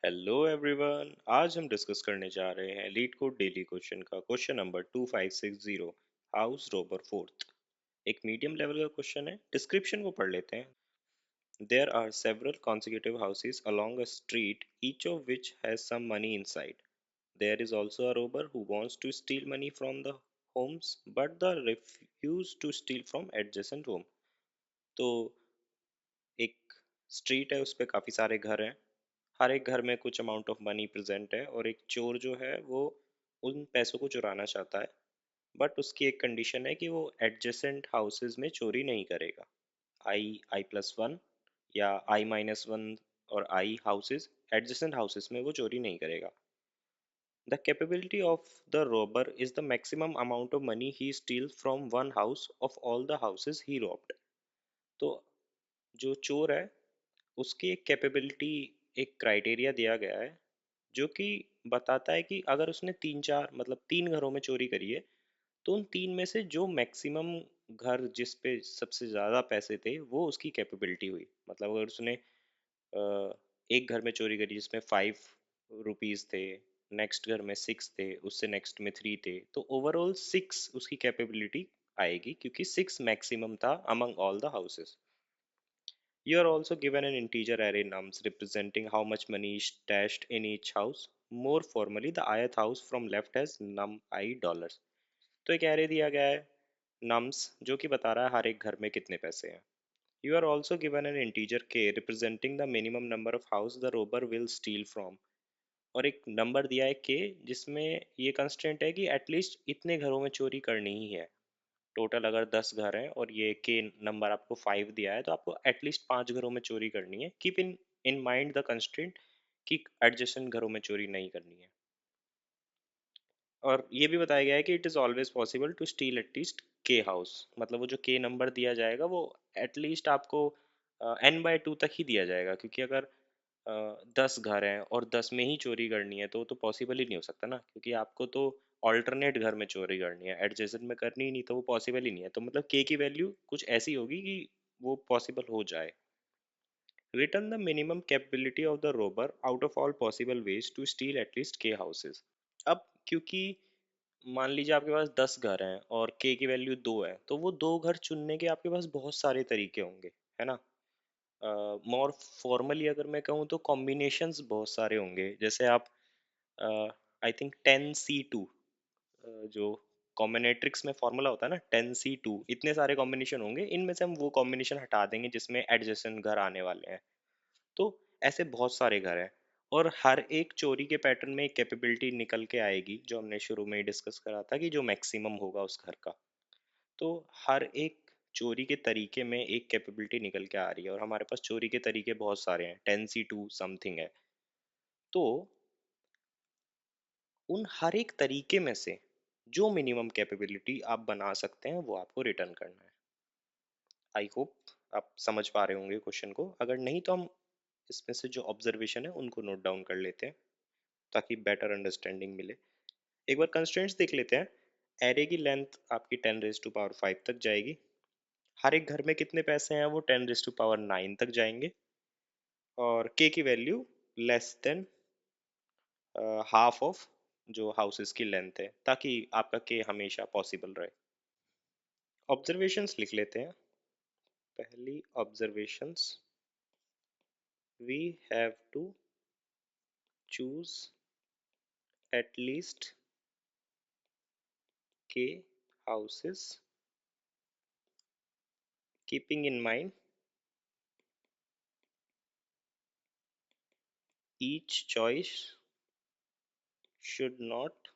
Hello everyone. आज हम discuss करने जा रहे हैं लीड कोड डेली क्वेश्चन का question number 2560। House robber fourth. एक मीडियम लेवल का क्वेश्चन है। डिस्क्रिप्शन को पढ़ लेते हैं। There are several consecutive houses along a street, each of which has some money inside. There is also a robber who wants to steal money from the homes, but the refuse to steal from adjacent home. तो एक street है, उस पे काफी सारे घर हैं। हर एक घर में कुछ अमाउंट ऑफ मनी प्रेजेंट है और एक चोर जो है वो उन पैसों को चुराना चाहता है। बट उसकी एक कंडीशन है कि वो एडजेसेंट हाउसेज में चोरी नहीं करेगा। आई+1 या I-1 और आई हाउसेज, एडजेसेंट हाउसेज में वो चोरी नहीं करेगा। The capability of the robber is the maximum amount of money he steel from one house of all the houses he robbed. तो जो चोर है उसकी एक कैपेबिलिटी, एक क्राइटेरिया दिया गया है जो कि बताता है कि अगर उसने तीन चार मतलब तीन घरों में चोरी करी है तो उन तीन में से जो मैक्सिमम घर जिस पे सबसे ज़्यादा पैसे थे वो उसकी कैपेबिलिटी हुई। मतलब अगर उसने एक घर में चोरी करी जिसमें 5 रुपीज़ थे, नेक्स्ट घर में 6 थे, उससे नेक्स्ट में 3 थे, तो ओवरऑल 6 उसकी कैपेबिलिटी आएगी क्योंकि 6 मैक्सिमम था among all the houses. You are also given an integer array nums representing how much money is stashed in each house. More formally, the ith house from left has num I dollars. तो एक array दिया गया है nums जो कि बता रहा है हर एक घर में कितने पैसे हैं। You are also given an integer k representing the minimum number of house the robber will steal from. और एक नंबर दिया है k जिसमें ये कंस्टेंट है कि एटलीस्ट इतने घरों में चोरी करनी ही है। टोटल अगर 10 घर हैं और ये के नंबर आपको 5 दिया है तो आपको एटलीस्ट 5 घरों में चोरी करनी है। Keep in mind the constraint कि एडजेसेंट घरों में चोरी नहीं करनी है। और ये भी बताया गया है कि it is always possible to steal at least k house. मतलब वो जो के नंबर दिया जाएगा वो एटलीस्ट आपको n/2 तक ही दिया जाएगा, क्योंकि अगर 10 घर हैं और 10 में ही चोरी करनी है तो वो तो पॉसिबल ही नहीं हो सकता ना, क्योंकि आपको तो ऑल्टरनेट घर में चोरी करनी है, एडजेसेंट में करनी ही नहीं, तो वो पॉसिबल ही नहीं है। तो मतलब के की वैल्यू कुछ ऐसी होगी कि वो पॉसिबल हो जाए। Return the minimum capability of the robber out of all possible ways to steal at least k houses. अब क्योंकि मान लीजिए आपके पास 10 घर हैं और के की वैल्यू 2 है, तो वो 2 घर चुनने के आपके पास बहुत सारे तरीके होंगे, है ना। मोर फॉर्मली अगर मैं कहूँ तो कॉम्बिनेशंस बहुत सारे होंगे। जैसे आप आई थिंक 10C2, जो कॉम्बिनेट्रिक्स में फॉर्मूला होता है ना 10C2, इतने सारे कॉम्बिनेशन होंगे, इनमें से हम वो कॉम्बिनेशन हटा देंगे जिसमें एडजेसेंट घर आने वाले हैं। तो ऐसे बहुत सारे घर हैं और हर एक चोरी के पैटर्न में एक कैपेबिलिटी निकल के आएगी, जो हमने शुरू में ही डिस्कस करा था कि जो मैक्सिमम होगा उस घर का। तो हर एक चोरी के तरीके में एक कैपेबिलिटी निकल के आ रही है और हमारे पास चोरी के तरीके बहुत सारे हैं, 10C2 समथिंग है। तो उन हर एक तरीके में से जो मिनिमम कैपेबिलिटी आप बना सकते हैं वो आपको रिटर्न करना है। आई होप आप समझ पा रहे होंगे क्वेश्चन को। अगर नहीं तो हम इसमें से जो ऑब्जर्वेशन है उनको नोट डाउन कर लेते हैं ताकि बेटर अंडरस्टैंडिंग मिले। एक बार कंस्ट्रेंट्स देख लेते हैं। एरे की लेंथ आपकी 10⁵ तक जाएगी। हर एक घर में कितने पैसे हैं, वो 10⁹ तक जाएंगे। और के की value less than half of जो हाउसेस की लेंथ है, ताकि आपका के हमेशा पॉसिबल रहे। ऑब्जर्वेशंस लिख लेते हैं। पहली observations, we have to choose at least k houses keeping in mind each choice should not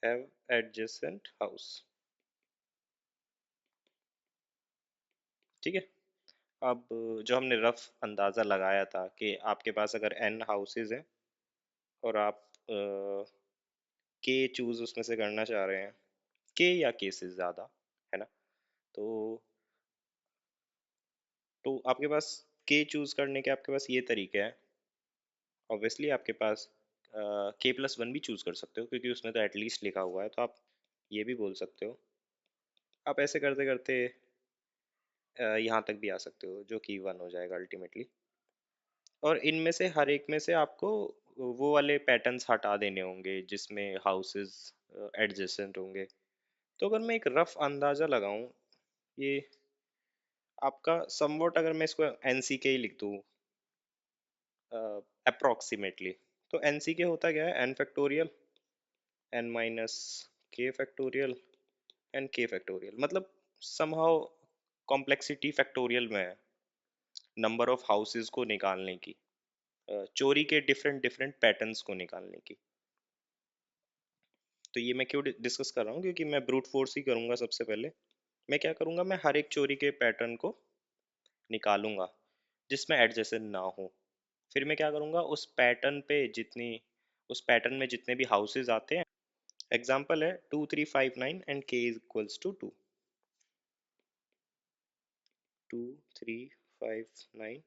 have adjacent house। ठीक है। अब जो हमने रफ अंदाज़ा लगाया था कि आपके पास अगर n हाउसेज हैं और आप के चूज़ उसमें से करना चाह रहे हैं, के या के से ज़्यादा, है ना। तो आपके पास के चूज़ करने के आपके पास ये तरीके हैं। ऑब्वियसली आपके पास K+1 भी चूज़ कर सकते हो क्योंकि उसमें तो एटलीस्ट लिखा हुआ है, तो आप ये भी बोल सकते हो। आप ऐसे करते करते यहाँ तक भी आ सकते हो जो कि 1 हो जाएगा अल्टीमेटली। और इनमें से हर एक में से आपको वो वाले पैटर्न्स हटा देने होंगे जिसमें हाउसेस एडजेसेंट होंगे। तो अगर मैं एक रफ अंदाजा लगाऊं, ये आपका समवॉट, अगर मैं इसको एनसीके ही लिख दूं अप्रोक्सीमेटली, तो एनसीके होता क्या है? एन फैक्टोरियल, एन माइनस के फैक्टोरियल, एन के फैक्टोरियल। मतलब समहाउ कॉम्प्लेक्सिटी फैक्टोरियल में है नंबर ऑफ हाउसेस को निकालने की, चोरी के डिफरेंट डिफरेंट पैटर्न्स को निकालने की। तो ये मैं क्यों डिस्कस कर रहा हूँ? क्योंकि मैं ब्रूट फोर्स ही करूंगा। सबसे पहले मैं क्या करूंगा, मैं हर एक चोरी के पैटर्न को निकालूंगा जिसमें एडजेसेंट ना हो। फिर मैं क्या करूंगा, उस पैटर्न में जितने भी हाउसेज आते हैं, एग्जाम्पल है 2359 एंड के इज इक्वल्स टू 2, 2359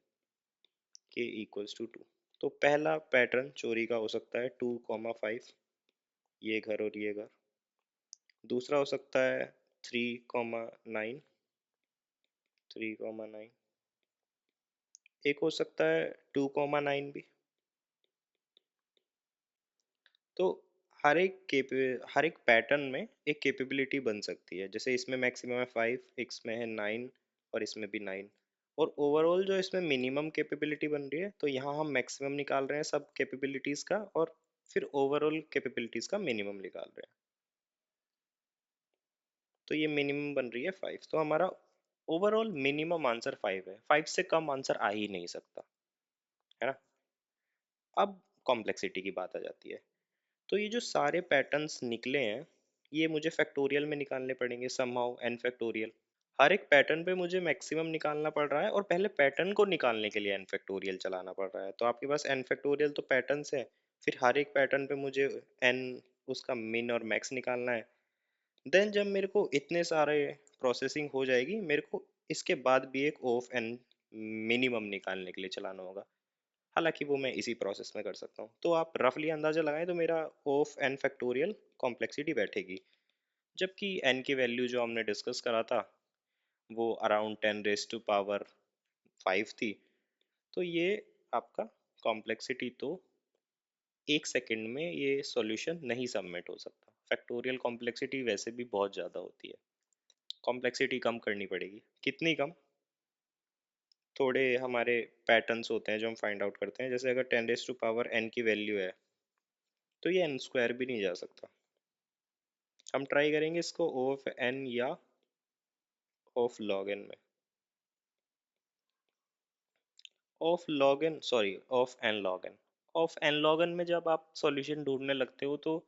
के इक्वल्स टू 2। तो पहला पैटर्न चोरी का हो सकता है 2,5, ये घर और ये घर। दूसरा हो सकता है 3,9, 3,9। एक हो सकता है 2,9 भी। तो हर एक पैटर्न में एक कैपेबिलिटी बन सकती है। जैसे इसमें मैक्सिमम है 5, इसमें है 9, और इसमें भी 9। और ओवरऑल जो इसमें मिनिमम कैपेबिलिटी बन रही है, तो यहाँ हम मैक्सिमम निकाल रहे हैं सब कैपेबिलिटीज का, और फिर ओवरऑल कैपेबिलिटीज का मिनिमम निकाल रहे हैं। तो ये मिनिमम बन रही है 5, तो हमारा ओवरऑल मिनिमम आंसर 5 है। 5 से कम आंसर आ ही नहीं सकता, है ना? अब कॉम्प्लेक्सिटी की बात आ जाती है। तो ये जो सारे पैटर्न्स निकले हैं, ये मुझे फैक्टोरियल में निकालने पड़ेंगे समहाउ, एन फैक्टोरियल। हर एक पैटर्न पे मुझे मैक्सिमम निकालना पड़ रहा है, और पहले पैटर्न को निकालने के लिए एन फैक्टोरियल चलाना पड़ रहा है। तो आपके पास एन फैक्टोरियल तो पैटर्न्स है, फिर हर एक पैटर्न पे मुझे एन, उसका मिन और मैक्स निकालना है। देन जब मेरे को इतने सारे प्रोसेसिंग हो जाएगी, मेरे को इसके बाद भी एक ऑफ एन मिनिमम निकालने के लिए चलाना होगा। हालांकि वो मैं इसी प्रोसेस में कर सकता हूँ। तो आप रफली अंदाजा लगाएं तो मेरा ऑफ एन फैक्टोरियल कॉम्प्लेक्सिटी बैठेगी, जबकि एन की वैल्यू जो हमने डिस्कस करा था वो अराउंड 10 रेज टू पावर 5 थी। तो ये आपका कॉम्प्लेक्सिटी तो 1 सेकंड में ये सॉल्यूशन नहीं सबमिट हो सकता। फैक्टोरियल कॉम्प्लेक्सिटी वैसे भी बहुत ज़्यादा होती है। कॉम्प्लेक्सिटी कम करनी पड़ेगी। कितनी कम? थोड़े हमारे पैटर्न्स होते हैं जो हम फाइंड आउट करते हैं। जैसे अगर 10 रेज टू पावर n की वैल्यू है, तो ये n स्क्वायर भी नहीं जा सकता। हम ट्राई करेंगे इसको ऑफ n या ऑफ लॉग n में। Of log n, sorry, of n log n। Of n log n में जब आप सॉल्यूशन ढूंढने लगते हो, तो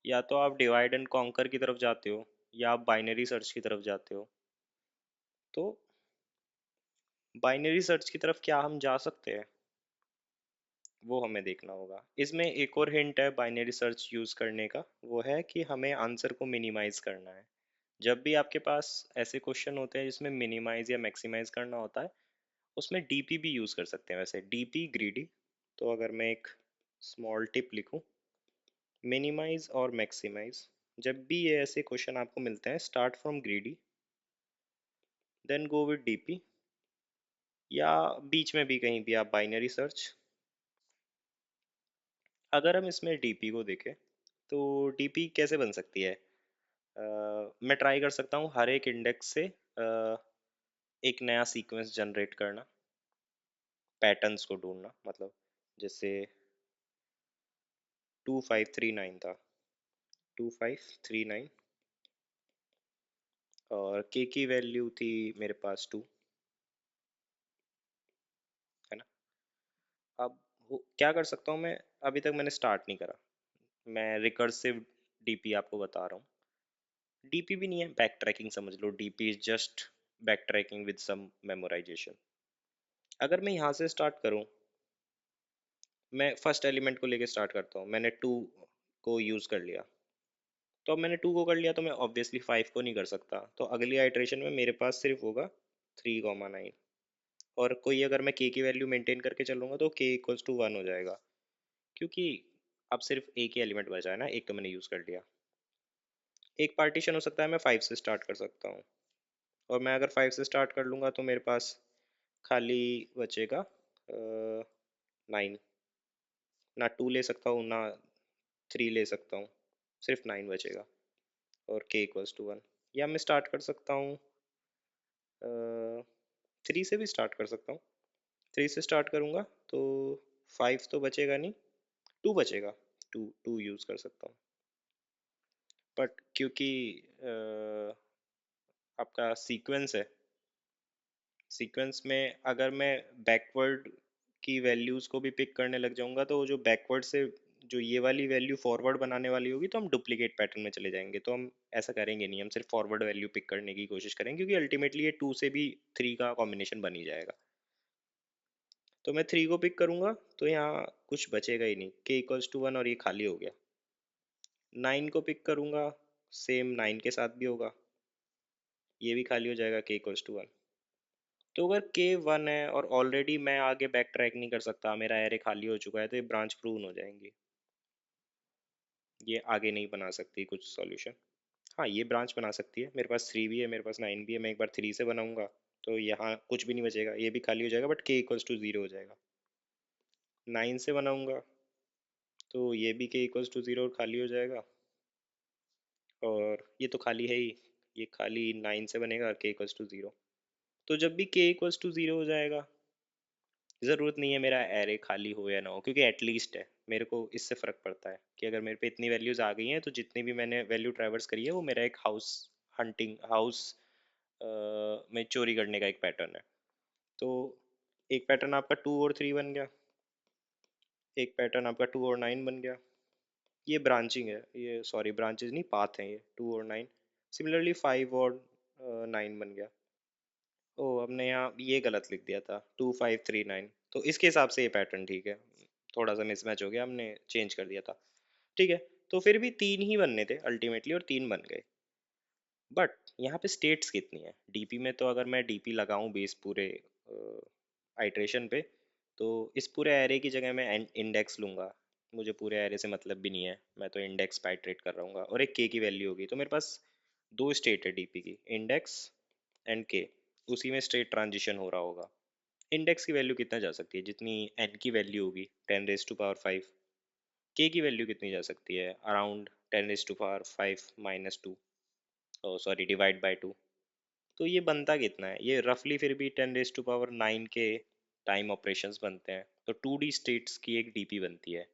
या तो आप डिवाइड एंड कॉन्कर की तरफ जाते हो, या आप बाइनरी सर्च की तरफ जाते हो। तो बाइनरी सर्च की तरफ क्या हम जा सकते हैं, वो हमें देखना होगा। इसमें एक और हिंट है बाइनरी सर्च यूज़ करने का, वो है कि हमें आंसर को मिनिमाइज करना है। जब भी आपके पास ऐसे क्वेश्चन होते हैं जिसमें मिनिमाइज या मैक्सिमाइज करना होता है, उसमें डीपी भी यूज़ कर सकते हैं। वैसे डीपी ग्रीडी। तो अगर मैं एक स्मॉल टिप लिखूं, मिनिमाइज और मैक्सिमाइज, जब भी ये ऐसे क्वेश्चन आपको मिलते हैं, start from greedy then go with DP, या बीच में भी कहीं भी आप बाइनरी सर्च। अगर हम इसमें डीपी को देखें, तो डीपी कैसे बन सकती है? मैं ट्राई कर सकता हूँ हर एक इंडेक्स से एक नया सीक्वेंस जनरेट करना, पैटर्न्स को ढूंढना। मतलब जैसे 2539 था, 2539, और के की वैल्यू थी मेरे पास 2, है ना? अब क्या कर सकता हूँ मैं? अभी तक मैंने स्टार्ट नहीं करा, मैं रिकर्सिव डीपी आपको बता रहा हूँ। डीपी भी नहीं है, बैक ट्रैकिंग समझ लो। DP is just back tracking with some memorization. अगर मैं यहाँ से स्टार्ट करूँ, मैं फर्स्ट एलिमेंट को लेके स्टार्ट करता हूँ। मैंने 2 को यूज़ कर लिया, तो अब मैंने 2 को कर लिया, तो मैं ऑब्वियसली 5 को नहीं कर सकता। तो अगली आइट्रेशन में मेरे पास सिर्फ होगा 3,9। और कोई अगर मैं के की वैल्यू मेंटेन करके चलूँगा, तो के इक्वल्स टू 1 हो जाएगा, क्योंकि अब सिर्फ एक ही एलिमेंट बचा है ना, एक तो मैंने यूज़ कर लिया। एक पार्टीशन हो सकता है मैं 5 से स्टार्ट कर सकता हूँ, और मैं अगर 5 से स्टार्ट कर लूँगा, तो मेरे पास खाली बचेगा 9। ना 2 ले सकता हूँ, ना 3 ले सकता हूँ, सिर्फ 9 बचेगा। और k इक्वल्स टू 1। या मैं स्टार्ट कर सकता हूँ 3 से भी स्टार्ट कर सकता हूँ। 3 से स्टार्ट करूँगा तो 5 तो बचेगा नहीं, 2 बचेगा। 2 यूज़ कर सकता हूँ। बट क्योंकि आपका सीक्वेंस है, सीक्वेंस में अगर मैं बैकवर्ड की वैल्यूज़ को भी पिक करने लग जाऊंगा तो जो बैकवर्ड से जो ये वाली वैल्यू फॉरवर्ड बनाने वाली होगी तो हम डुप्लीकेट पैटर्न में चले जाएंगे। तो हम ऐसा करेंगे नहीं, हम सिर्फ फॉरवर्ड वैल्यू पिक करने की कोशिश करेंगे क्योंकि अल्टीमेटली ये 2 से भी 3 का कॉम्बिनेशन बन ही जाएगा। तो मैं 3 को पिक करूंगा तो यहाँ कुछ बचेगा ही नहीं, k इक्वल्स टू 1 और ये खाली हो गया। 9 को पिक करूंगा, सेम 9 के साथ भी होगा, ये भी खाली हो जाएगा k इक्वल्स टू 1। तो अगर k 1 है और ऑलरेडी मैं आगे बैक ट्रैक नहीं कर सकता, मेरा एरे खाली हो चुका है, तो ये ब्रांच प्रून हो जाएंगी, ये आगे नहीं बना सकती कुछ सॉल्यूशन। हाँ, ये ब्रांच बना सकती है, मेरे पास 3 भी है, मेरे पास 9 भी है, मैं एक बार 3 से बनाऊंगा तो यहाँ कुछ भी नहीं बचेगा, ये भी खाली हो जाएगा, बट k इक्वल्स टू 0 हो जाएगा। 9 से बनाऊंगा तो ये भी k इक्वल्स टू 0 और खाली हो जाएगा। और ये तो खाली है ही, ये खाली 9 से बनेगा और k इक्वल्स टू 0। तो जब भी k इक्वल्स टू 0 हो जाएगा, ज़रूरत नहीं है मेरा एरे खाली हो या ना हो, क्योंकि एटलीस्ट है, मेरे को इससे फ़र्क पड़ता है कि अगर मेरे पे इतनी वैल्यूज़ आ गई हैं तो जितनी भी मैंने वैल्यू ट्रैवर्स करी है वो मेरा एक हाउस हंटिंग हाउस में चोरी करने का एक पैटर्न है। तो एक पैटर्न आपका 2 और 3 बन गया, एक पैटर्न आपका 2 और 9 बन गया। ये ब्रांचिंग है, ये सॉरी ब्रांचेज नहीं, पाथ हैं ये 2 और 9। सिमिलरली 5 और 9 बन गया। ओ, हमने यहाँ ये गलत लिख दिया था, 2 5 3 9। तो इसके हिसाब से ये पैटर्न ठीक है, थोड़ा सा मिसमैच हो गया, हमने चेंज कर दिया था। ठीक है, तो फिर भी 3 ही बनने थे अल्टीमेटली और 3 बन गए। बट यहाँ पे स्टेट्स कितनी है डीपी में, तो अगर मैं डीपी लगाऊं बेस पूरे आइट्रेशन पे, तो इस पूरे एरे की जगह मैं इंडेक्स लूंगा। मुझे पूरे एरे से मतलब भी नहीं है, मैं तो इंडेक्स पे आइट्रेट कर रहा हूँ और एक के की वैल्यू होगी, तो मेरे पास दो स्टेट है डीपी की, इंडेक्स एंड के। उसी में स्टेट ट्रांजिशन हो रहा होगा। इंडेक्स की वैल्यू कितना जा सकती है, जितनी एन की वैल्यू होगी 10⁻⁵। के की वैल्यू कितनी जा सकती है, अराउंड 10⁻⁵-2, सॉरी डिवाइड बाई 2। तो ये बनता कितना है, ये रफली फिर भी 10⁻⁹ के टाइम ऑपरेशंस बनते हैं। तो 2D स्टेट्स की एक डीपी बनती है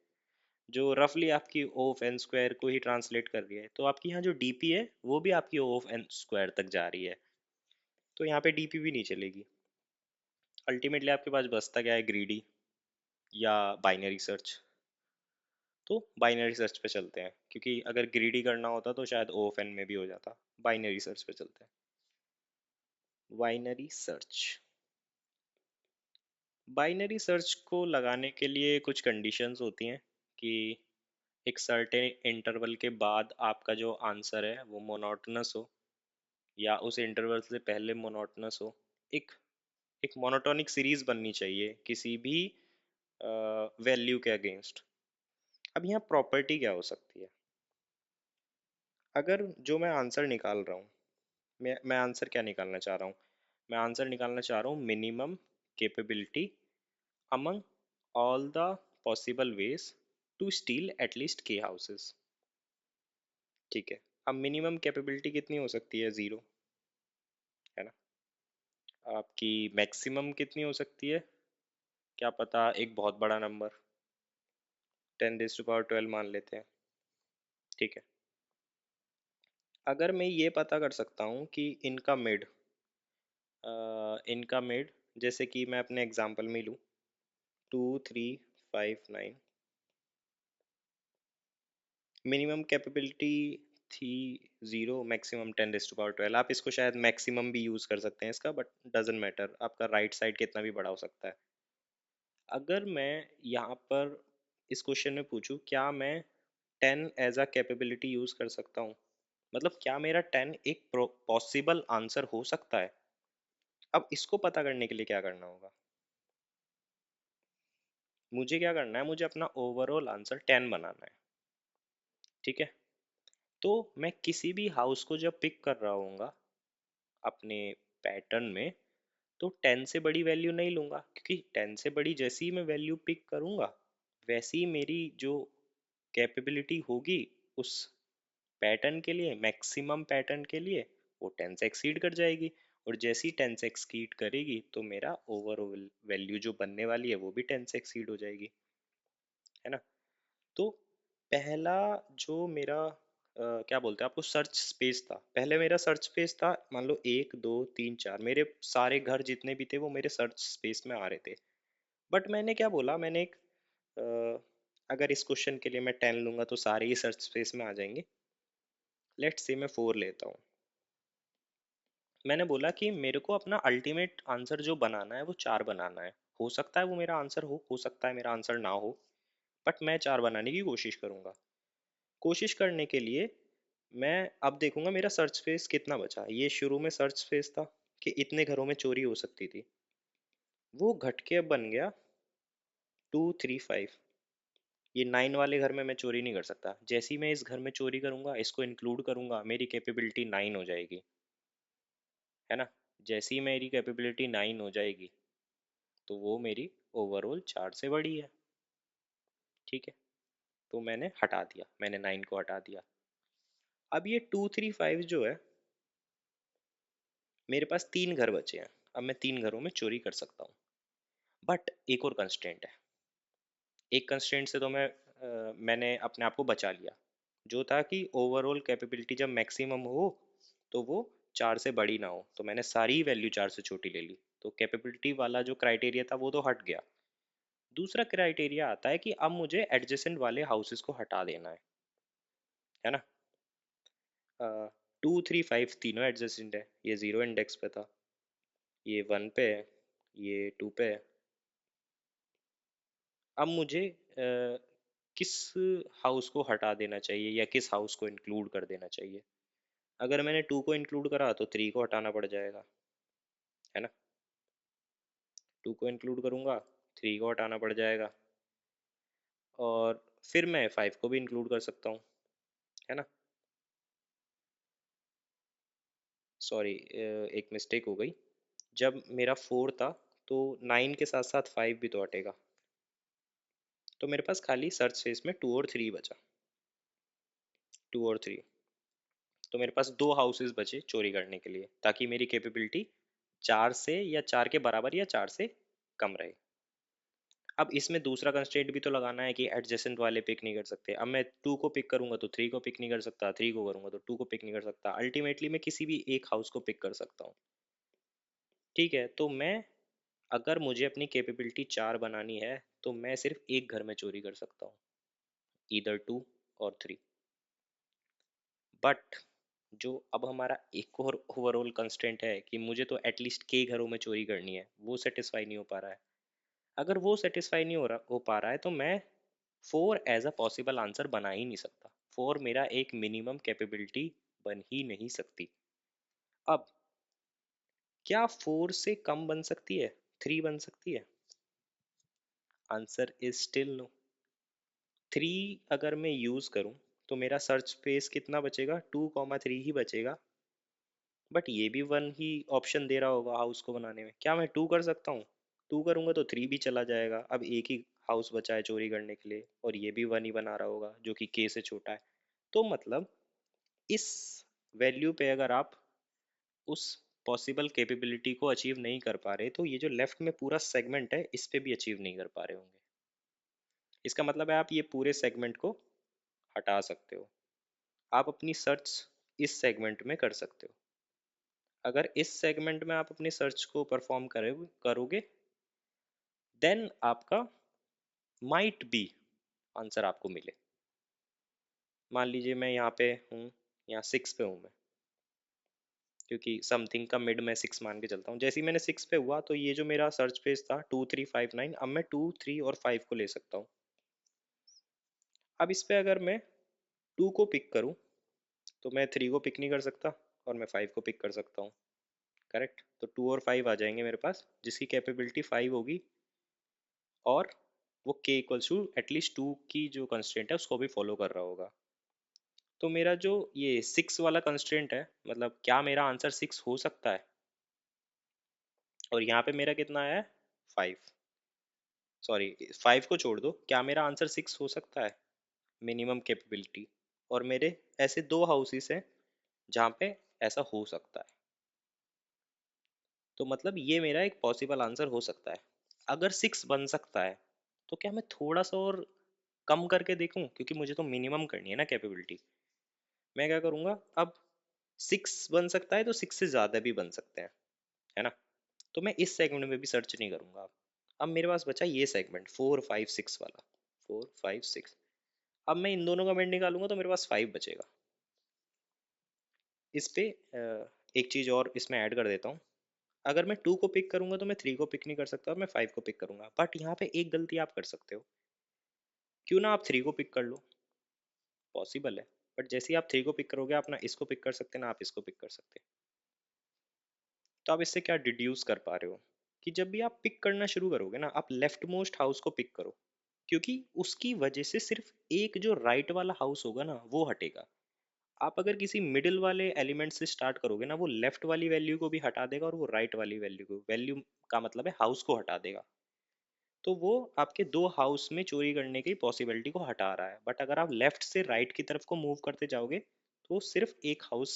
जो रफली आपकी O ऑफ एन स्क्वायर को ही ट्रांसलेट कर रही है। तो आपकी यहाँ जो डीपी है वो भी आपकी O ऑफ एन स्क्वायर तक जा रही है, तो यहाँ पे डीपी भी नहीं चलेगी। अल्टीमेटली आपके पास बचता क्या है, ग्रीडी या बाइनरी सर्च। तो बाइनरी सर्च पे चलते हैं, क्योंकि अगर ग्रीडी करना होता तो शायद O ऑफ एन में भी हो जाता। बाइनरी सर्च पे चलते हैं। बाइनरी सर्च, बाइनरी सर्च को लगाने के लिए कुछ कंडीशंस होती हैं कि एक सर्टेन इंटरवल के बाद आपका जो आंसर है वो मोनोटोनस हो, या उस इंटरवल से पहले मोनोटोनस हो। एक एक मोनोटोनिक सीरीज बननी चाहिए किसी भी वैल्यू के अगेंस्ट। अब यहाँ प्रॉपर्टी क्या हो सकती है, अगर जो मैं आंसर निकाल रहा हूँ, मैं आंसर क्या निकालना चाह रहा हूँ, मैं आंसर निकालना चाह रहा हूँ minimum capability among all the possible ways to steal at least k houses। ठीक है, अब मिनिमम कैपेबिलिटी कितनी हो सकती है, 0, है ना। आपकी मैक्सिमम कितनी हो सकती है, क्या पता एक बहुत बड़ा नंबर, 10⁻12 मान लेते हैं। ठीक है, अगर मैं ये पता कर सकता हूँ कि इनका मिड, जैसे कि मैं अपने एग्जांपल में लूँ 2 3 5 9, मिनिमम कैपेबिलिटी थी 0, मैक्सिमम 10⁻12। आप इसको शायद मैक्सिमम भी यूज़ कर सकते हैं इसका, बट डजेंट मैटर, आपका राइट साइड कितना भी बड़ा हो सकता है। अगर मैं यहाँ पर इस क्वेश्चन में पूछूं क्या मैं 10 एज अ कैपेबिलिटी यूज़ कर सकता हूँ, मतलब क्या मेरा 10 एक पॉसिबल आंसर हो सकता है। अब इसको पता करने के लिए क्या करना होगा, मुझे क्या करना है, मुझे अपना ओवरऑल आंसर 10 बनाना है। ठीक है, तो मैं किसी भी हाउस को जब पिक कर रहा हूँ अपने पैटर्न में, तो 10 से बड़ी वैल्यू नहीं लूंगा, क्योंकि 10 से बड़ी जैसी ही मैं वैल्यू पिक करूंगा वैसी ही मेरी जो कैपेबिलिटी होगी उस पैटर्न के लिए, मैक्सिमम पैटर्न के लिए, वो 10 से एक्सीड कर जाएगी। और जैसी 10 से एक्सीड करेगी तो मेरा ओवरऑल वैल्यू जो बनने वाली है वो भी 10 से एक्सीड हो जाएगी, है ना। तो पहला जो मेरा क्या बोलते हैं आपको सर्च स्पेस था, पहले मेरा सर्च स्पेस था, मान लो 1 2 3 4 मेरे सारे घर जितने भी थे वो मेरे सर्च स्पेस में आ रहे थे। बट मैंने क्या बोला, मैंने एक अ, अगर इस क्वेश्चन के लिए मैं 10 लूंगा तो सारे ही सर्च स्पेस में आ जाएंगे। लेट्स से मैं 4 लेता हूँ। मैंने बोला कि मेरे को अपना अल्टीमेट आंसर जो बनाना है वो 4 बनाना है। हो सकता है वो मेरा आंसर हो सकता है मेरा आंसर ना हो, बट मैं 4 बनाने की कोशिश करूंगा। कोशिश करने के लिए मैं अब देखूंगा मेरा सर्च स्पेस कितना बचा। ये शुरू में सर्च स्पेस था कि इतने घरों में चोरी हो सकती थी, वो घट के अब बन गया 2 3 5। ये 9 वाले घर में मैं चोरी नहीं कर सकता, जैसे ही मैं इस घर में चोरी करूंगा इसको इंक्लूड करूंगा मेरी कैपेबिलिटी 9 हो जाएगी, है ना। जैसे ही मेरी कैपेबिलिटी 9 हो जाएगी तो वो मेरी ओवरऑल 4 से बड़ी है, ठीक है। तो मैंने हटा दिया, मैंने 9 को हटा दिया। अब ये 2 3 5 जो है, मेरे पास 3 घर बचे हैं। अब मैं 3 घरों में चोरी कर सकता हूँ, बट एक और कंस्ट्रेंट है। एक कंस्ट्रेंट से तो मैंने अपने आप को बचा लिया, जो था कि ओवरऑल कैपेबिलिटी जब मैक्सिमम हो तो वो 4 से बड़ी ना हो। तो मैंने सारी वैल्यू 4 से छोटी ले ली, तो कैपेबिलिटी वाला जो क्राइटेरिया था वो तो हट गया। दूसरा क्राइटेरिया आता है कि अब मुझे एडजेसेंट वाले हाउसेस को हटा देना है ना। 2 3 5 तीनों एडजेसेंट है, ये 0 इंडेक्स पे था, ये 1 पे है, ये 2 पे है। अब मुझे किस हाउस को हटा देना चाहिए या किस हाउस को इंक्लूड कर देना चाहिए। अगर मैंने 2 को इंक्लूड करा तो 3 को हटाना पड़ जाएगा, है ना। 2 को इंक्लूड करूंगा, 3 को हटाना पड़ जाएगा, और फिर मैं 5 को भी इंक्लूड कर सकता हूँ, है ना। सॉरी, एक मिस्टेक हो गई। जब मेरा 4 था तो 9 के साथ साथ 5 भी तो हटेगा, तो मेरे पास खाली सर्च स्पेस में 2 और 3 बचा। 2 और 3, तो मेरे पास 2 हाउसेस बचे चोरी करने के लिए, ताकि मेरी कैपेबिलिटी 4 से या 4 के बराबर या 4 से कम रहे। अब इसमें दूसरा कंस्ट्रेंट भी तो लगाना है कि एडजेसेंट वाले पिक नहीं कर सकते। अब मैं 2 को पिक करूंगा तो 3 को पिक नहीं कर सकता, 3 को करूंगा तो 2 को पिक नहीं कर सकता। अल्टीमेटली मैं किसी भी एक हाउस को पिक कर सकता हूँ, ठीक है। तो मैं, अगर मुझे अपनी कैपेबिलिटी 4 बनानी है तो मैं सिर्फ एक घर में चोरी कर सकता हूँ, ईदर 2 और 3। बट जो अब हमारा एक और ओवरऑल कंस्ट्रेंट है कि मुझे तो एटलीस्ट के घरों में चोरी करनी है, वो सेटिस्फाई नहीं हो पा रहा है। अगर वो सेटिस्फाई नहीं हो पा रहा है तो मैं 4 एज अ पॉसिबल आंसर बना ही नहीं सकता। 4 मेरा एक मिनिमम कैपेबिलिटी बन ही नहीं सकती। अब क्या 4 से कम बन सकती है, 3 बन सकती है? Answer is still no. 3 अगर मैं यूज करूं तो मेरा सर्च स्पेस कितना बचेगा, 2 3 ही बचेगा। बट ये भी 1 ही ऑप्शन दे रहा होगा हाउस को बनाने में। क्या मैं 2 कर सकता हूँ? 2 करूंगा तो 3 भी चला जाएगा। अब एक ही हाउस बचा है चोरी करने के लिए, और ये भी 1 ही बना रहा होगा जो कि के से छोटा है। तो मतलब इस वैल्यू पे अगर आप उस पॉसिबल कैपेबिलिटी को अचीव नहीं कर पा रहे तो ये जो लेफ्ट में पूरा सेगमेंट है इस पे भी अचीव नहीं कर पा रहे होंगे। इसका मतलब है आप ये पूरे सेगमेंट को हटा सकते हो। आप अपनी सर्च इस सेगमेंट में कर सकते हो। अगर इस सेगमेंट में आप अपनी सर्च को परफॉर्म करोगे देन आपका माइट बी आंसर आपको मिले। मान लीजिए मैं यहाँ पे हूँ, यहाँ 6 पे हूँ मैं, क्योंकि समथिंग का मिड में 6 मान के चलता हूँ। जैसे ही मैंने 6 पे हुआ तो ये जो मेरा सर्च पेज था 2 3 5 9, अब मैं 2 3 और 5 को ले सकता हूँ। अब इस पे अगर मैं 2 को पिक करूँ तो मैं 3 को पिक नहीं कर सकता, और मैं 5 को पिक कर सकता हूँ, करेक्ट। तो 2 और 5 आ जाएंगे मेरे पास, जिसकी कैपेबिलिटी 5 होगी, और वो के इक्वल्स टू एटलीस्ट 2 की जो कंस्ट्रेंट है उसको भी फॉलो कर रहा होगा। तो मेरा जो ये 6 वाला कंस्ट्रेंट है, मतलब क्या मेरा आंसर 6 हो सकता है? और यहाँ पे मेरा कितना आया है? 5। सॉरी, 5 को छोड़ दो, क्या मेरा आंसर 6 हो सकता है? Minimum capability. और मेरे ऐसे 2 हाउसेस हैं जहाँ पे ऐसा हो सकता है। तो मतलब ये मेरा एक पॉसिबल आंसर हो सकता है। अगर 6 बन सकता है तो क्या मैं थोड़ा सा और कम करके देखूं, क्योंकि मुझे तो मिनिमम करनी है ना कैपेबिलिटी। मैं क्या करूंगा अब, 6 बन सकता है तो 6 से ज़्यादा भी बन सकते हैं, है ना। तो मैं इस सेगमेंट में भी सर्च नहीं करूंगा। अब मेरे पास बचा ये सेगमेंट 4 5 6 वाला। 4 5 6। अब मैं इन दोनों का मिड निकालूंगा तो मेरे पास 5 बचेगा। इस पे एक चीज़ और इसमें ऐड कर देता हूँ। अगर मैं 2 को पिक करूंगा तो मैं 3 को पिक नहीं कर सकता और मैं 5 को पिक करूंगा। बट यहाँ पे एक गलती आप कर सकते हो। क्यों ना आप 3 को पिक कर लो, पॉसिबल है। बट जैसे ही आप 3 को पिक करोगे, आप ना इसको पिक कर सकते ना आप इसको पिक कर सकते। तो आप इससे क्या डिड्यूस कर पा रहे हो कि जब भी आप पिक करना शुरू करोगे ना, आप लेफ्ट मोस्ट हाउस को पिक करो, क्योंकि उसकी वजह से सिर्फ एक जो राइट वाला हाउस होगा ना वो हटेगा। आप अगर किसी मिडिल वाले एलिमेंट से स्टार्ट करोगे ना, वो लेफ्ट वाली वैल्यू को भी हटा देगा और वो राइट वाली वैल्यू को, वैल्यू का मतलब है हाउस को हटा देगा। तो वो आपके 2 हाउस में चोरी करने की पॉसिबिलिटी को हटा रहा है। बट अगर आप लेफ्ट से राइट की तरफ को मूव करते जाओगे तो सिर्फ एक हाउस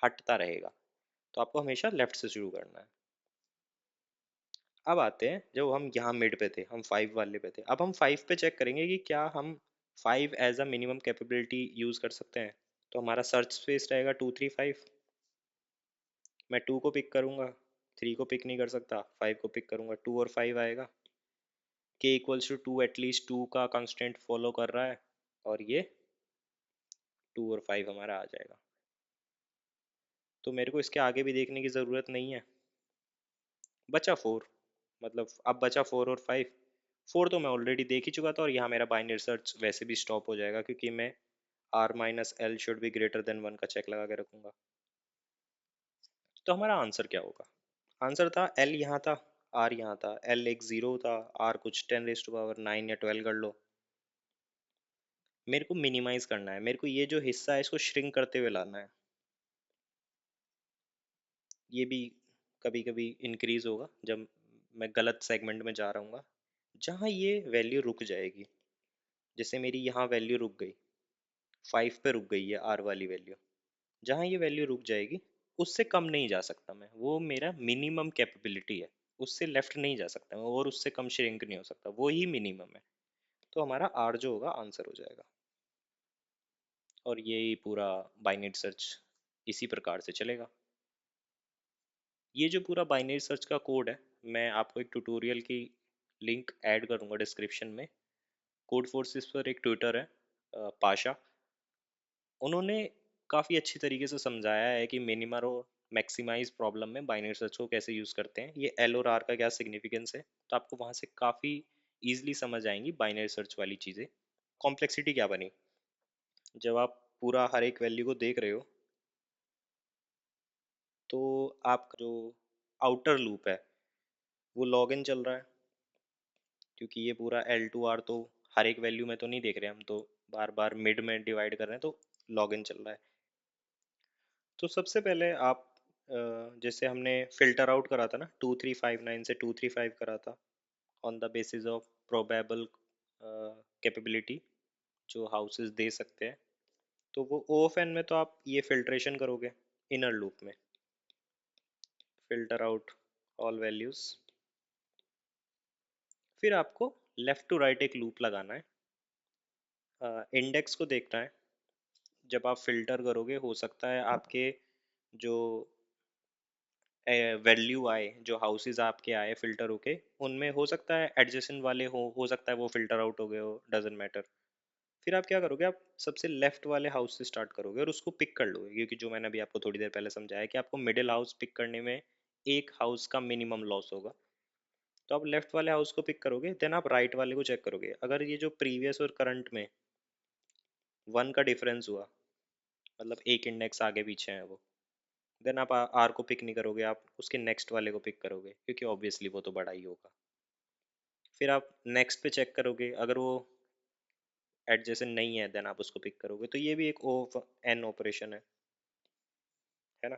हटता रहेगा। तो आपको हमेशा लेफ्ट से शुरू करना है। अब आते हैं, जब हम यहाँ मिड पे थे, हम 5 वाले पे थे, अब हम 5 पे चेक करेंगे कि क्या हम 5 as a minimum capability use कर सकते हैं। तो हमारा सर्च स्पेस रहेगा 2 3 5। मैं 2 को पिक करूंगा, 3 को पिक नहीं कर सकता, 5 को पिक करूंगा, 2 और 5 आएगा। k इक्वल्स टू 2, एटलीस्ट 2 का कंस्टेंट फॉलो कर रहा है। और ये 2 और 5 हमारा आ जाएगा। तो मेरे को इसके आगे भी देखने की ज़रूरत नहीं है। बचा 4, मतलब अब बचा 4 और 5। 4 तो मैं ऑलरेडी देख ही चुका था और यहाँ मेरा बाइनरी सर्च वैसे भी स्टॉप हो जाएगा, क्योंकि मैं r minus L should be greater than 1 का चेक लगा के रखूंगा। तो हमारा आंसर क्या होगा? आंसर था l यहाँ था, r यहाँ था। l एक 0 था, r कुछ 10⁻9 या 12 कर लो। मेरे को मिनिमाइज करना है, मेरे को ये जो हिस्सा है इसको श्रिंक करते हुए लाना है। ये भी कभी कभी इंक्रीज होगा जब मैं गलत सेगमेंट में जा रहा हूँ, जहाँ ये वैल्यू रुक जाएगी। जैसे मेरी यहाँ वैल्यू रुक गई, 5 पे रुक गई है आर वाली वैल्यू। जहाँ ये वैल्यू रुक जाएगी उससे कम नहीं जा सकता मैं, वो मेरा मिनिमम कैपेबिलिटी है। उससे लेफ्ट नहीं जा सकता मैं और उससे कम श्रिंक नहीं हो सकता, वो ही मिनिमम है। तो हमारा आर जो होगा आंसर हो जाएगा। और यही पूरा बाइनरी सर्च इसी प्रकार से चलेगा। ये जो पूरा बाइनरी सर्च का कोड है, मैं आपको एक ट्यूटोरियल की लिंक ऐड करूँगा डिस्क्रिप्शन में। कोड फोर्सेस पर एक ट्विटर है, पाशा। उन्होंने काफ़ी अच्छी तरीके से समझाया है कि मिनिमर और मैक्सिमाइज प्रॉब्लम में बाइनरी सर्च को कैसे यूज़ करते हैं, ये एल और आर का क्या सिग्निफिकेंस है। तो आपको वहाँ से काफ़ी ईजिली समझ आएंगी बाइनरी सर्च वाली चीज़ें। कॉम्प्लेक्सिटी क्या बनी, जब आप पूरा हर एक वैल्यू को देख रहे हो तो आपका जो आउटर लूप है वो लॉग इन चल रहा है, क्योंकि ये पूरा L2R तो हर एक वैल्यू में तो नहीं देख रहे हम, तो बार बार मिड में डिवाइड कर रहे हैं, तो लॉग इन चल रहा है। तो सबसे पहले आप जैसे हमने फिल्टर आउट करा था ना 2359 से 235 करा था, on the basis of probable capability जो हाउसेस दे सकते हैं। तो वो ओ ऑफ एन में तो आप ये फिल्ट्रेशन करोगे इनर लूप में, फिल्टर आउट ऑल वैल्यूज। फिर आपको लेफ्ट टू राइट एक लूप लगाना है, इंडेक्स को देखना है। जब आप फिल्टर करोगे हो सकता है आपके जो वैल्यू आए, जो हाउसेस आपके आए फिल्टर होके, उनमें हो सकता है एडजेसेंट वाले हो सकता है वो फिल्टर आउट हो गए हो, डजेंट मैटर। फिर आप क्या करोगे, आप सबसे लेफ्ट वाले हाउस से स्टार्ट करोगे और उसको पिक कर लोगे, क्योंकि जो मैंने अभी आपको थोड़ी देर पहले समझाया कि आपको मिडिल हाउस पिक करने में एक हाउस का मिनिमम लॉस होगा। तो आप लेफ्ट वाले हाउस को पिक करोगे, देन आप राइट वाले को चेक करोगे। अगर ये जो प्रीवियस और करंट में 1 का डिफरेंस हुआ, मतलब एक इंडेक्स आगे पीछे है वो, देन आप आर को पिक नहीं करोगे, आप उसके नेक्स्ट वाले को पिक करोगे, क्योंकि ऑब्वियसली वो तो बड़ा ही होगा। फिर आप नेक्स्ट पे चेक करोगे, अगर वो एडजेसेंट नहीं है देन आप उसको पिक करोगे। तो ये भी एक ओ एन ऑपरेशन है ना।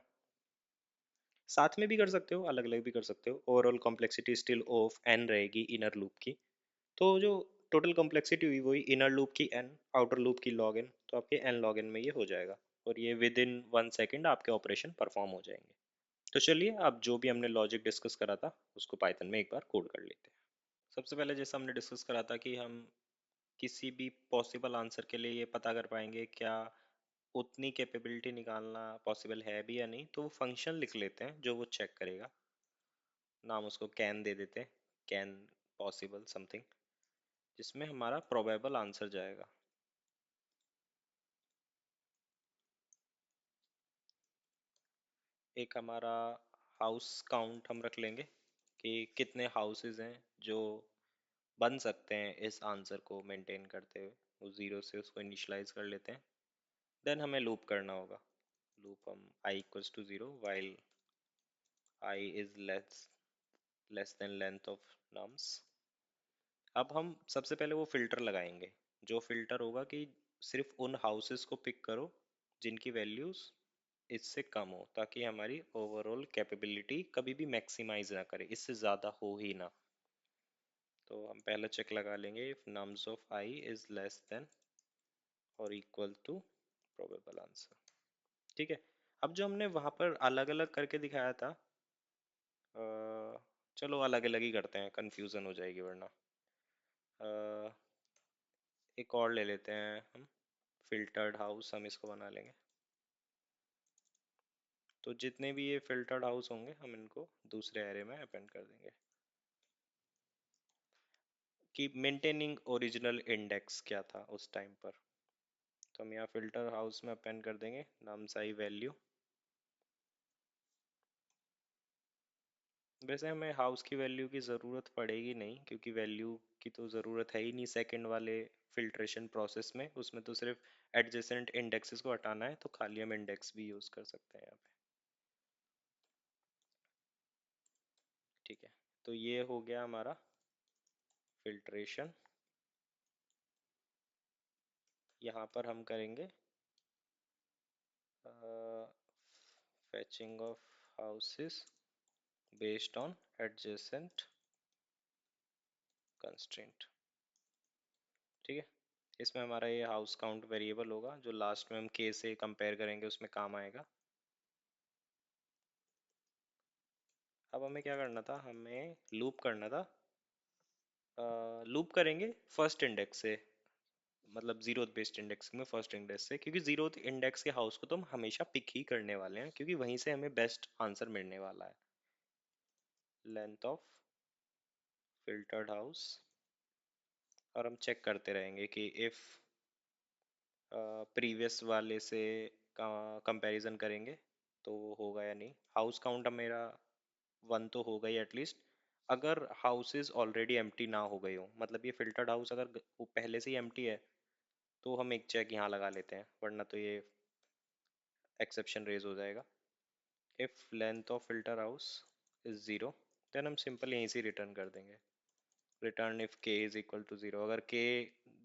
साथ में भी कर सकते हो, अलग अलग भी कर सकते हो। Overall complexity still of n रहेगी इनर लूप की। तो जो टोटल कॉम्प्लेक्सिटी हुई वही इनर लूप की एन, आउटर लूप की लॉग एन, तो आपके एन लॉग एन में ये हो जाएगा। और ये विद इन 1 सेकेंड आपके ऑपरेशन परफॉर्म हो जाएंगे। तो चलिए अब जो भी हमने लॉजिक डिस्कस करा था उसको पाइथन में एक बार कोड कर लेते हैं। सबसे पहले जैसा हमने डिस्कस करा था कि हम किसी भी पॉसिबल आंसर के लिए ये पता कर पाएंगे क्या उतनी कैपेबिलिटी निकालना पॉसिबल है भी या नहीं, तो वो फंक्शन लिख लेते हैं जो वो चेक करेगा। नाम उसको कैन दे देते हैं, कैन पॉसिबल समथिंग, जिसमें हमारा प्रोबेबल आंसर जाएगा। एक हमारा हाउस काउंट हम रख लेंगे कि कितने हाउसेज हैं जो बन सकते हैं इस आंसर को मेंटेन करते हुए। वो जीरो से उसको इनिशलाइज कर लेते हैं। देन हमें लूप करना होगा। लूप हम i equals to zero while i is less than length of nums. अब हम सबसे पहले वो फिल्टर लगाएंगे। जो फिल्टर होगा कि सिर्फ उन हाउसेस को पिक करो जिनकी वैल्यूज इससे कम हो, ताकि हमारी ओवरऑल कैपेबिलिटी कभी भी मैक्सिमाइज ना करे, इससे ज़्यादा हो ही ना। तो हम पहले चेक लगा लेंगे if nums of I is less then और इक्वल टू प्रोबेबल आंसर। ठीक है। अब जो हमने वहाँ पर अलग अलग करके दिखाया था, अ, चलो अलग अलग ही करते हैं, कंफ्यूजन हो जाएगी वरना। अ, एक और ले लेते हैं हम, फिल्टर्ड हाउस हम इसको बना लेंगे। तो जितने भी ये फिल्टर्ड हाउस होंगे हम इनको दूसरे एरे में अपेंड कर देंगे। कि मेंटेनिंग ओरिजिनल इंडेक्स क्या था उस टाइम पर, तो हम यहाँ फिल्टर हाउस में अपेंड कर देंगे नाम साई वैल्यू। वैसे हमें हाउस की वैल्यू की ज़रूरत पड़ेगी नहीं, क्योंकि वैल्यू की तो ज़रूरत है ही नहीं सेकंड वाले फिल्ट्रेशन प्रोसेस में। उसमें तो सिर्फ एडजेसेंट इंडेक्सेस को हटाना है, तो खाली हम इंडेक्स भी यूज़ कर सकते हैं यहाँ पे। ठीक है। तो ये हो गया हमारा फिल्ट्रेशन। यहाँ पर हम करेंगे fetching of houses based on adjacent constraint। ठीक है। इसमें हमारा ये हाउस काउंट वेरिएबल होगा जो लास्ट में हम के से कंपेयर करेंगे उसमें काम आएगा। अब हमें क्या करना था, हमें लूप करना था। लूप करेंगे फर्स्ट इंडेक्स से, मतलब जीरो बेस्ड इंडेक्स में फर्स्ट इंडेक्स से, क्योंकि जीरो इंडेक्स के हाउस को तो हम हमेशा पिक ही करने वाले हैं, क्योंकि वहीं से हमें बेस्ट आंसर मिलने वाला है। लेंथ ऑफ फिल्टर्ड हाउस, और हम चेक करते रहेंगे कि इफ प्रीवियस वाले से कंपैरिजन करेंगे तो वो होगा या नहीं। हाउस काउंट मेरा 1 तो होगा ही एटलीस्ट। अगर हाउसेस ऑलरेडी एम्प्टी ना हो गए हो, मतलब ये फिल्टर्ड हाउस अगर वो पहले से ही एम्प्टी है, तो हम एक चेक यहाँ लगा लेते हैं, वरना तो ये एक्सेप्शन रेज हो जाएगा। If length of filter house is zero, then हम सिंपल यहीं से रिटर्न कर देंगे, return if k is equal to zero. अगर के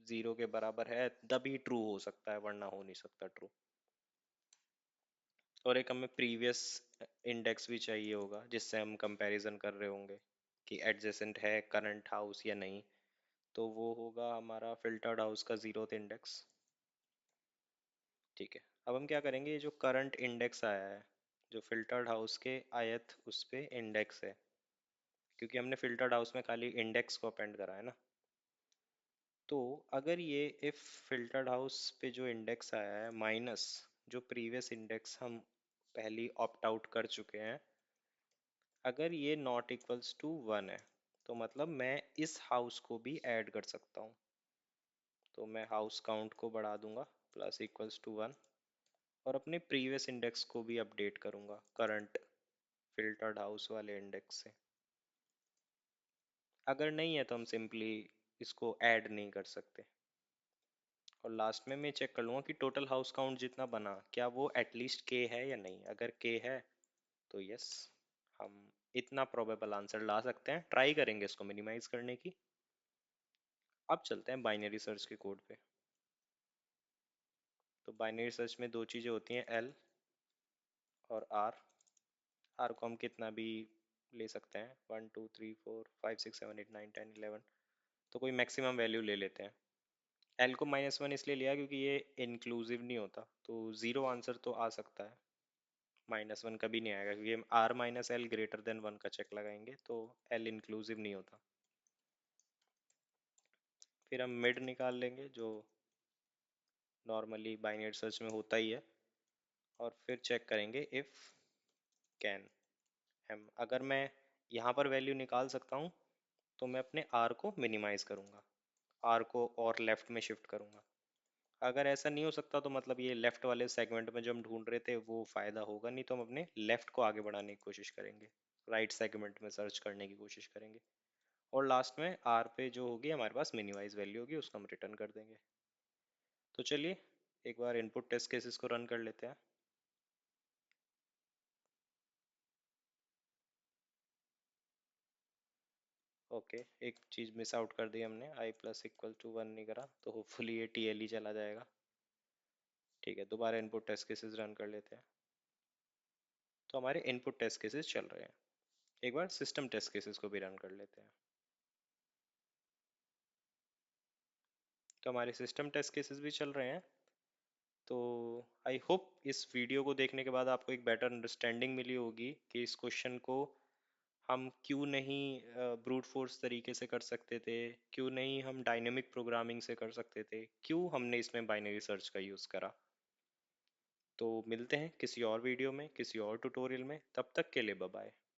जीरो के बराबर है तभी ट्रू हो सकता है, वरना हो नहीं सकता ट्रू। और एक हमें प्रीवियस इंडेक्स भी चाहिए होगा जिससे हम कंपैरिजन कर रहे होंगे कि एडजेसेंट है करंट हाउस या नहीं। तो वो होगा हमारा फिल्टर्ड हाउस का जीरोथ इंडेक्स। ठीक है। अब हम क्या करेंगे, ये जो करंट इंडेक्स आया है जो फिल्टर्ड हाउस के आयत उस पे इंडेक्स है, क्योंकि हमने फिल्टर्ड हाउस में खाली इंडेक्स को अपेंड करा है ना। तो अगर ये इफ फिल्टर्ड हाउस पे जो इंडेक्स आया है माइनस जो प्रीवियस इंडेक्स हम पहली ऑप्ट आउट कर चुके हैं, अगर ये नॉट इक्वल्स टू 1 है, तो मतलब मैं इस हाउस को भी ऐड कर सकता हूँ। तो मैं हाउस काउंट को बढ़ा दूंगा प्लस इक्वल्स टू 1, और अपने प्रीवियस इंडेक्स को भी अपडेट करूंगा करंट फिल्टर्ड हाउस वाले इंडेक्स से। अगर नहीं है तो हम सिंपली इसको ऐड नहीं कर सकते। और लास्ट में मैं चेक कर लूंगा कि टोटल हाउस काउंट जितना बना क्या वो एटलीस्ट के है या नहीं। अगर के है तो यस, हम इतना प्रोबेबल आंसर ला सकते हैं। ट्राई करेंगे इसको मिनिमाइज करने की। अब चलते हैं बाइनरी सर्च के कोड पे। तो बाइनरी सर्च में दो चीज़ें होती हैं, एल और आर। आर को हम कितना भी ले सकते हैं, 1 2 3 4 5 6 7 8 9 10 11, तो कोई मैक्सिमम वैल्यू ले लेते हैं। एल को -1 इसलिए लिया क्योंकि ये इंक्लूसिव नहीं होता, तो ज़ीरो आंसर तो आ सकता है, -1 कभी नहीं आएगा क्योंकि हम r minus l greater than 1 का चेक लगाएंगे, तो एल इंक्लूसिव नहीं होता। फिर हम मिड निकाल लेंगे जो नॉर्मली बाइनरी सर्च में होता ही है, और फिर चेक करेंगे इफ़ कैन एम। अगर मैं यहाँ पर वैल्यू निकाल सकता हूँ तो मैं अपने आर को मिनिमाइज करूँगा, आर को और लेफ्ट में शिफ्ट करूँगा। अगर ऐसा नहीं हो सकता तो मतलब ये लेफ्ट वाले सेगमेंट में जो हम ढूंढ रहे थे वो फ़ायदा होगा नहीं, तो हम अपने लेफ्ट को आगे बढ़ाने की कोशिश करेंगे, राइट सेगमेंट में सर्च करने की कोशिश करेंगे, और लास्ट में आर पे जो होगी हमारे पास मिनिमाइज वैल्यू होगी उसको हम रिटर्न कर देंगे। तो चलिए एक बार इनपुट टेस्ट केसेस को रन कर लेते हैं। ओके, एक चीज़ मिस आउट कर दी हमने, आई प्लस इक्वल टू 1 नहीं करा, तो होपफुली ये टी एल ही चला जाएगा। ठीक है, दोबारा इनपुट टेस्ट केसेस रन कर लेते हैं। तो हमारे इनपुट टेस्ट केसेस चल रहे हैं। एक बार सिस्टम टेस्ट केसेस को भी रन कर लेते हैं। तो हमारे सिस्टम टेस्ट केसेस भी चल रहे हैं। तो आई होप इस वीडियो को देखने के बाद आपको एक बेटर अंडरस्टैंडिंग मिली होगी कि इस क्वेश्चन को हम क्यों नहीं ब्रूट फोर्स तरीके से कर सकते थे, क्यों नहीं हम डायनेमिक प्रोग्रामिंग से कर सकते थे, क्यों हमने इसमें बाइनरी सर्च का यूज़ करा। तो मिलते हैं किसी और वीडियो में किसी और ट्यूटोरियल में, तब तक के लिए बाय बाय।